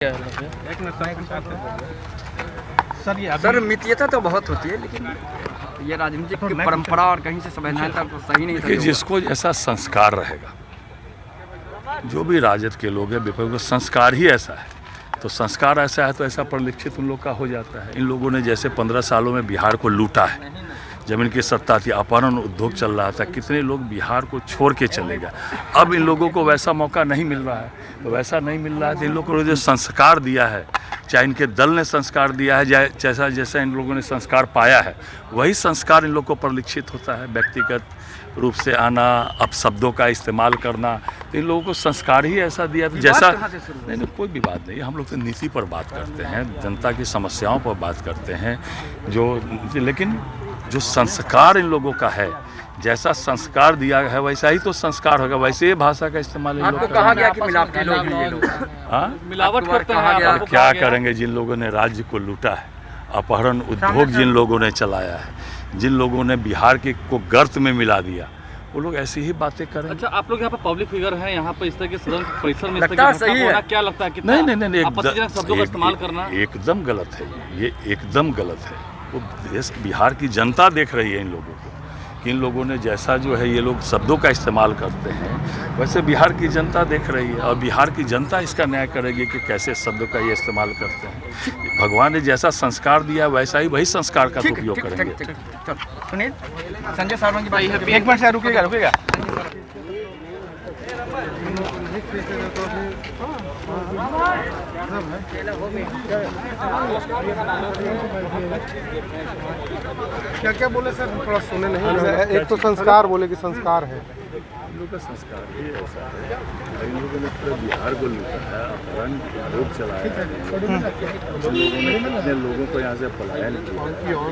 Sir मितव्यता तो बहुत होती है, लेकिन ये राजनीतिक परंपरा और कहीं से संवैधानिकता तो सही नहीं कि जिसको ऐसा संस्कार रहेगा, जो भी राजद के लोग हैं, विपक्ष का संस्कार ही ऐसा है, तो संस्कार ऐसा है तो ऐसा परिलक्षित उन लोग का हो जाता है। इन लोगों ने जैसे 15 सालों में बिहार को लूटा है, जमीन की सत्ता थी, अपहरण उद्योग चल रहा था, कितने लोग बिहार को छोड़ के चले गए। अब इन लोगों को वैसा मौका नहीं मिल रहा है, तो वैसा नहीं मिल रहा है तो इन लोगों को जो संस्कार दिया है, चाहे इनके दल ने संस्कार दिया है, जैसा जैसा इन लोगों ने संस्कार पाया है, वही संस्कार इन लोगों को परिलक्षित होता है। व्यक्तिगत रूप से आना, अपशब्दों का इस्तेमाल करना, तो इन लोगों को संस्कार ही ऐसा दिया। तो जैसा नहीं, कोई भी बात नहीं, हम लोग तो नीति पर बात करते हैं, जनता की समस्याओं पर बात करते हैं, लेकिन जो संस्कार इन लोगों का है, जैसा संस्कार दिया है वैसा ही तो संस्कार होगा, वैसे ही भाषा का इस्तेमाल आपको कहा गया कि मिलावटी लोग हैं ये लोग। हाँ, मिलावट करते हैं। और क्या करेंगे जिन लोगों ने राज्य को लूटा है, अपहरण उद्योग जिन लोगों ने चलाया है, जिन लोगों ने बिहार को गर्त में मिला दिया, वो लोग ऐसी ही बातें करेंगे। अच्छा, आप लोग यहाँ पर पब्लिक फिगर हैं, यहाँ पर इस तरह के सदन परिसर में लगता सही है, क्या लगता है? नहीं, आपत्तिजनक शब्दों का इस्तेमाल करना एकदम गलत है, ये एकदम गलत है। वो देश बिहार की जनता देख रही है इन लोगों को, कि इन लोगों ने जैसा जो है ये लोग शब्दों का इस्तेमाल करते हैं, वैसे बिहार की जनता देख रही है, और बिहार की जनता इसका न्याय करेगी कि कैसे शब्दों का ये इस्तेमाल करते हैं। भगवान ने जैसा संस्कार दिया वैसा ही वही संस्कार का उपयोग करेंगे। सुनील, संजय सावंत की बात, एक मिनट से रुकेगा। क्या क्या बोले सर, थोड़ा सुने नहीं। एक तो संस्कार बोले कि संस्कार है, इन लोगों का संस्कार ही ऐसा है। इन लोगों ने पूरे बिहार को लूटा है, अपहरण उद्योग चलाया है, इन लोगों ने अपने लोगों को यहाँ से पलायन किया।